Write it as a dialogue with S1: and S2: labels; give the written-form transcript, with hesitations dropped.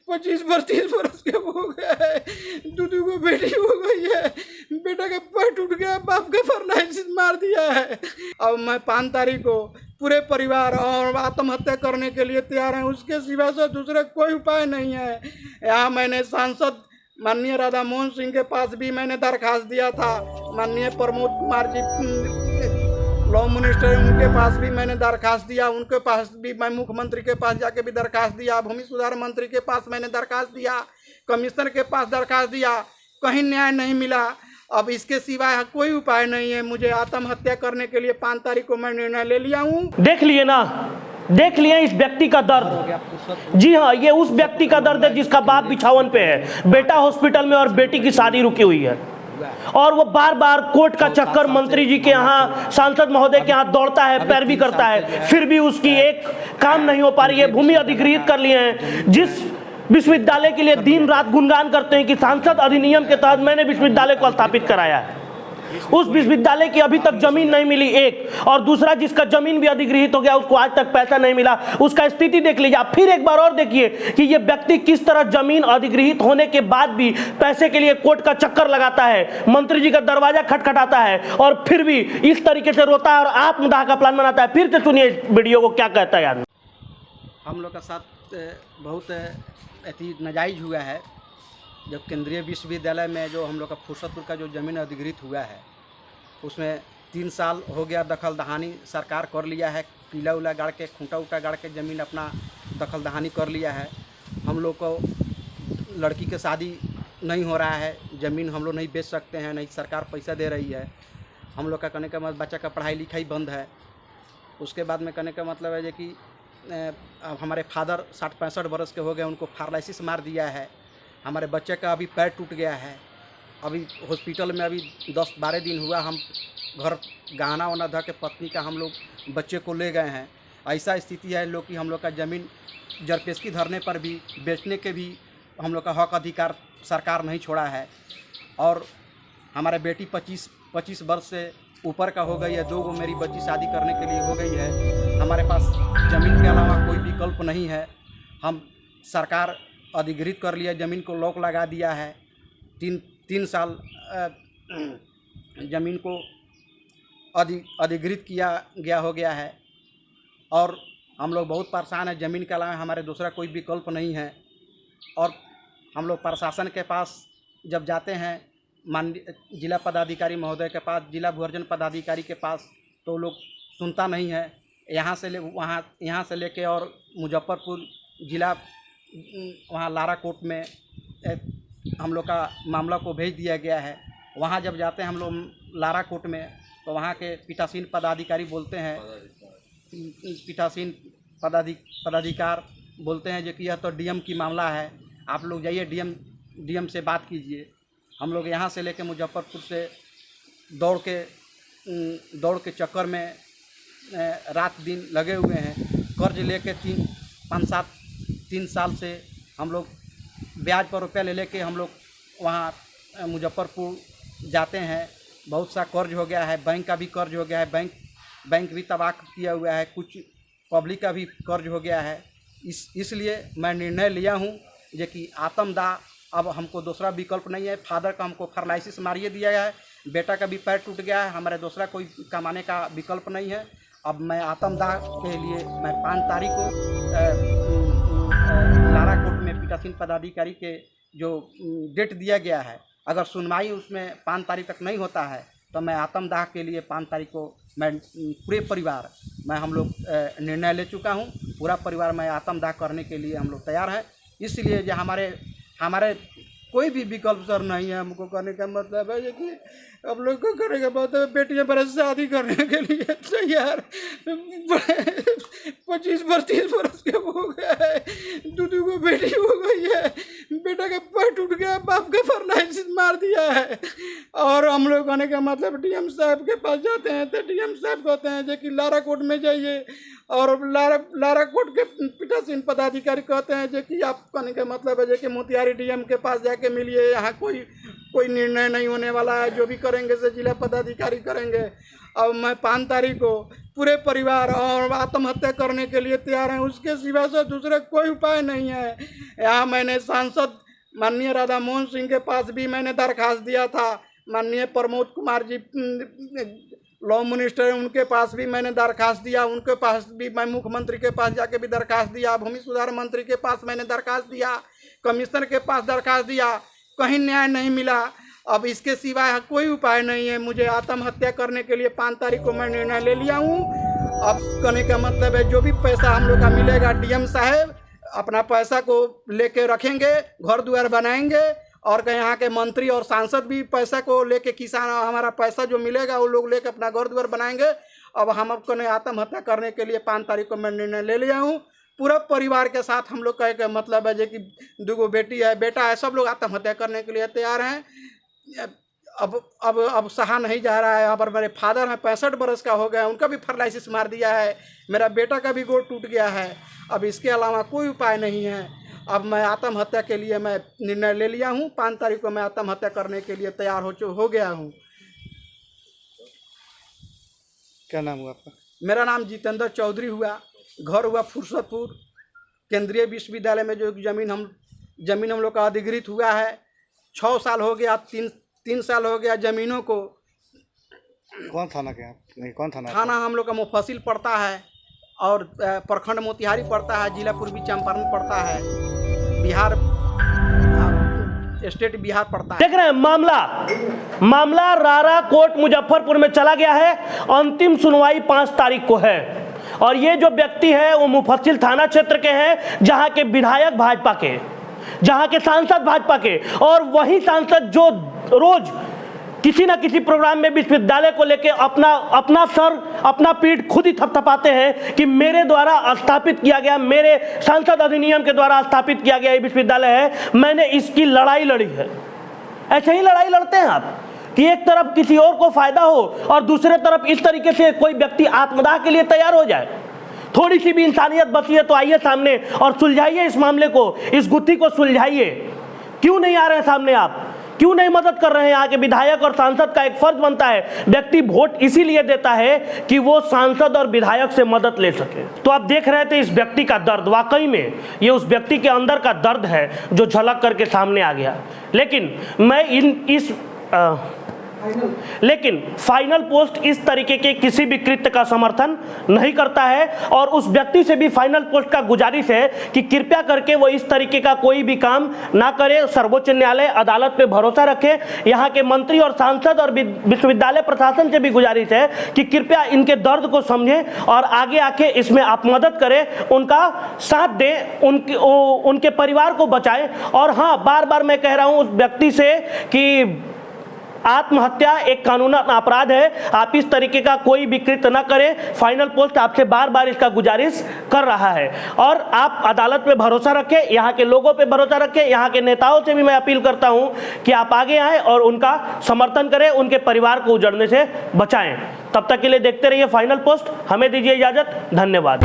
S1: 25-32 के हो गए, दू को बेटी हो गई है, बेटा का पैर टूट गया, बाप का फर्नाइसिस मार दिया है। अब मैं 5 तारीख को पूरे परिवार और आत्महत्या करने के लिए तैयार हैं, उसके सिवा से दूसरा कोई उपाय नहीं है। यहाँ मैंने सांसद माननीय राधा मोहन सिंह के पास भी मैंने दरखास्त दिया था, माननीय प्रमोद कुमार जी लॉ मिनिस्टर उनके पास भी मैंने दरखास्त दिया, उनके पास भी मैं मुख्यमंत्री के पास जाके भी दरखास्त दिया, भूमि सुधार मंत्री के पास मैंने दरखास्त दिया, कमिश्नर के पास दरखास्त दिया, कहीं न्याय नहीं मिला। अब इसके सिवाय कोई उपाय नहीं है। मुझे आत्महत्या करने के लिए 5 तारीख को मैं निर्णय ले लिया हूँ।
S2: देख लिए ना, देख लिए इस व्यक्ति का दर्द। जी हाँ, ये उस व्यक्ति का दर्द है जिसका बाप बिछावन पे है, बेटा हॉस्पिटल में और बेटी की शादी रुकी हुई है, और वो बार बार कोर्ट का चक्कर मंत्री जी के यहाँ, सांसद महोदय के यहाँ दौड़ता है, पैरवी करता है, फिर भी उसकी एक काम नहीं हो पा रही है। भूमि अधिग्रहित कर लिए हैं, जिस विश्वविद्यालय के लिए दिन रात गुणगान करते हैं कि सांसद अधिनियम के तहत मैंने विश्वविद्यालय को स्थापित कराया है, उस विश्वविद्यालय की अभी तक जमीन नहीं मिली एक, और दूसरा जिसका जमीन भी अधिग्रहित हो गया उसको आज तक पैसा नहीं मिला। उसका स्थिति देख लीजिए आप, फिर एक बार और देखिए कि ये व्यक्ति किस तरह जमीन अधिग्रहित होने के बाद भी पैसे के लिए कोर्ट का चक्कर लगाता है, मंत्री जी का दरवाजा खटखटाता है और फिर भी इस तरीके से रोता है और आत्मदाह का प्लान बनाता है। फिर से सुनिए इस वीडियो को, क्या कहता है आदमी।
S1: हम लोग का साथ बहुत अति नाजायज हुआ है। जब केंद्रीय विश्वविद्यालय में जो हम लोग का फुर्सतपुर का जो ज़मीन अधिग्रहित हुआ है, उसमें 3 साल हो गया दखल दहानी सरकार कर लिया है, किला उला गाड़ के, खूंटा उटा गाड़ के ज़मीन अपना दखल दहानी कर लिया है। हम लोग को लड़की के शादी नहीं हो रहा है, ज़मीन हम लोग नहीं बेच सकते हैं, नहीं सरकार पैसा दे रही है। हम लोग का कहने का मतलब बच्चा का पढ़ाई लिखाई बंद है। उसके बाद में कहने का मतलब है कि हमारे फादर 60-65 वर्ष के हो गए, उनको पैरालिसिस मार दिया है। हमारे बच्चे का अभी पैर टूट गया है, अभी हॉस्पिटल में अभी 10-12 दिन हुआ। हम घर गहना वना धर के पत्नी का हम लोग बच्चे को ले गए हैं। ऐसा स्थिति है लोग कि हम लोग का ज़मीन जरपेशकी धरने पर भी बेचने के भी हम लोग का हक अधिकार सरकार नहीं छोड़ा है। और हमारे बेटी 25 वर्ष से ऊपर का हो गई है, 2 मेरी बच्ची शादी करने के लिए हो गई है। हमारे पास ज़मीन के अलावा कोई विकल्प नहीं है। हम सरकार अधिग्रहित कर लिया, ज़मीन को लॉक लगा दिया है। 3 साल ज़मीन को अधिग्रहित किया गया हो गया है और हम लोग बहुत परेशान हैं। ज़मीन के अलावा हमारे दूसरा कोई विकल्प नहीं है। और हम लोग प्रशासन के पास जब जाते हैं, माननीय जिला पदाधिकारी महोदय के पास, जिला भूअर्जन पदाधिकारी के पास, तो लोग सुनता नहीं है। यहाँ से लेके और मुजफ्फरपुर जिला वहाँ लारा कोर्ट में हम लोग का मामला को भेज दिया गया है। वहाँ जब जाते हैं हम लोग लारा कोर्ट में, तो वहाँ के पीठासीन पदाधिकारी बोलते हैं, पीठासीन पदाधिकार बोलते हैं जो कि यह तो डीएम की मामला है, आप लोग जाइए डीएम से बात कीजिए। हम लोग यहाँ से लेके मुजफ्फरपुर से दौड़ के चक्कर में रात दिन लगे हुए हैं। कर्ज लेके 3 साल से हम लोग ब्याज पर रुपया ले लेके हम लोग वहाँ मुजफ्फरपुर जाते हैं। बहुत सा कर्ज हो गया है, बैंक का भी कर्ज हो गया है, बैंक भी तबाह किया हुआ है, कुछ पब्लिक का भी कर्ज हो गया है। इसलिए मैं निर्णय लिया हूँ जो कि आत्मदाह, अब हमको दूसरा विकल्प नहीं है। फादर का हमको पैरालिसिस मारिए दिया गया है, बेटा का भी पैर टूट गया है, हमारे दूसरा कोई कमाने का विकल्प नहीं है। अब मैं आत्मदाह के लिए मैं 5 तारीख को लारा कोर्ट में पीठासीन पदाधिकारी के जो डेट दिया गया है, अगर सुनवाई उसमें 5 तारीख तक नहीं होता है तो मैं आत्मदाह के लिए 5 तारीख को मैं पूरे परिवार हम लोग निर्णय ले चुका हूँ। पूरा परिवार मैं आत्मदाह करने के लिए हम लोग तैयार हैं। इसलिए जो हमारे कोई भी विकल्प सर नहीं है। हमको करने का मतलब है कि अब लोग को करने का मतलब है, बेटियां पर शादी करने के लिए तैयार 25-32 वर्ष के हो गए, दू को बेटी हो गई है, बेटा का पैर टूट गया, बाप का फर्नाइसिस मार दिया है। और हम लोग कहने का मतलब डीएम साहब के पास जाते हैं तो डीएम साहब कहते हैं जो कि लारा कोर्ट में जाइए, और लारा कोर्ट के पीठासीन पदाधिकारी कहते हैं जो कि आप कहने का मतलब है जो कि मोतिहारी डीएम के पास जाके मिलिए, यहाँ कोई निर्णय नहीं होने वाला है, जो भी करेंगे से जिला पदाधिकारी करेंगे। अब मैं 5 तारीख को पूरे परिवार और आत्महत्या करने के लिए तैयार हैं। उसके सिवा से दूसरे कोई उपाय नहीं है। यहाँ मैंने सांसद माननीय राधा मोहन सिंह के पास भी मैंने दरखास्त दिया था, माननीय प्रमोद कुमार जी लॉ मिनिस्टर उनके पास भी मैंने दरखास्त दिया, उनके पास भी मैं मुख्यमंत्री के पास जाके भी दरखास्त दिया, भूमि सुधार मंत्री के पास मैंने दरखास्त दिया, कमिश्नर के पास दरखास्त दिया, कहीं न्याय नहीं मिला। अब इसके सिवाय कोई उपाय नहीं है। मुझे आत्महत्या करने के लिए 5 तारीख को मैं निर्णय ले लिया हूँ। अब कहने का मतलब है जो भी पैसा हम लोग का मिलेगा, डीएम साहब अपना पैसा को लेके रखेंगे, घर द्वार बनाएंगे, और यहाँ के मंत्री और सांसद भी पैसा को लेके, किसान हमारा पैसा जो मिलेगा वो लोग लेके अपना घर द्वार बनाएंगे। अब हम आपको आत्महत्या करने के लिए 5 तारीख को मैं निर्णय ले लिया हूँ। पूरा परिवार के साथ हम लोग का मतलब है जो कि 2 बेटी है, बेटा है, सब लोग आत्महत्या करने के लिए तैयार हैं। अब सहा नहीं जा रहा है। यहाँ पर मेरे फादर हैं, 65 बरस का हो गया, उनका भी पैरालिसिस मार दिया है, मेरा बेटा का भी गोड़ टूट गया है। अब इसके अलावा कोई उपाय नहीं है। अब मैं आत्महत्या के लिए मैं निर्णय ले लिया हूँ। 5 तारीख को मैं आत्महत्या करने के लिए तैयार हो गया हूँ।
S3: क्या नाम हुआ आपका?
S1: मेरा नाम जितेंद्र चौधरी हुआ, घर हुआ फुर्सतपुर। केंद्रीय विश्वविद्यालय में जो जमीन हम लोग का अधिग्रहित हुआ है, 6 साल हो गया, 3 साल हो गया जमीनों को।
S3: कौन थाना के आप? नहीं, कौन थाना?
S1: थाना हम लोग का मुफस्सिल पड़ता है, और प्रखंड मोतिहारी पड़ता है, जिला पूर्वी चंपारण पड़ता है, बिहार स्टेट बिहार पड़ता है।
S2: देख रहे हैं मामला रारा कोर्ट मुजफ्फरपुर में चला गया है। अंतिम सुनवाई 5 तारीख को है, और ये जो व्यक्ति है वो मुफस्सिल थाना क्षेत्र के हैं, जहां के विधायक भाजपा के, जहां के सांसद भाजपा के, और वही सांसद जो रोज किसी ना किसी प्रोग्राम में विश्वविद्यालय को लेके अपना सर, अपना पीठ खुद ही थपथपाते हैं कि मेरे द्वारा स्थापित किया गया, मेरे सांसद अधिनियम के द्वारा स्थापित किया गया ये विश्वविद्यालय है, मैंने इसकी लड़ाई लड़ी है। ऐसे ही लड़ाई लड़ते हैं आप कि एक तरफ किसी और को फायदा हो और दूसरे तरफ इस तरीके से कोई व्यक्ति आत्मदाह के लिए तैयार हो जाए। थोड़ी सी भी इंसानियत बची है तो आइए सामने और सुलझाइए इस मामले को, इस गुत्थी को सुलझाइए। क्यों नहीं आ रहे हैं सामने आप? क्यों नहीं मदद कर रहे हैं? यहाँ के विधायक और सांसद का एक फर्ज बनता है, व्यक्ति वोट इसीलिए देता है कि वो सांसद और विधायक से मदद ले सके। तो आप देख रहे थे इस व्यक्ति का दर्द, वाकई में ये उस व्यक्ति के अंदर का दर्द है जो झलक करके सामने आ गया। लेकिन मैं लेकिन फाइनल पोस्ट इस तरीके के किसी भी कृत्य का समर्थन नहीं करता है, और उस व्यक्ति से भी फाइनल पोस्ट का गुजारिश है कि कृपया करके वो इस तरीके का कोई भी काम ना करे। सर्वोच्च न्यायालय, अदालत पे भरोसा रखे। यहाँ के मंत्री और सांसद और विश्वविद्यालय प्रशासन से भी गुजारिश है कि कृपया इनके दर्द को समझें और आगे आके इसमें आप मदद करें, उनका साथ दें, उनके परिवार को बचाएं। और हाँ, बार बार मैं कह रहा हूँ उस व्यक्ति से कि आत्महत्या एक कानूनन अपराध है, आप इस तरीके का कोई भी कृत्य न करें। फाइनल पोस्ट आपसे बार बार इसका गुजारिश कर रहा है, और आप अदालत पे भरोसा रखें, यहाँ के लोगों पे भरोसा रखें। यहाँ के नेताओं से भी मैं अपील करता हूँ कि आप आगे आएँ और उनका समर्थन करें, उनके परिवार को उजड़ने से बचाएं। तब तक के लिए देखते रहिए फाइनल पोस्ट। हमें दीजिए इजाजत। धन्यवाद।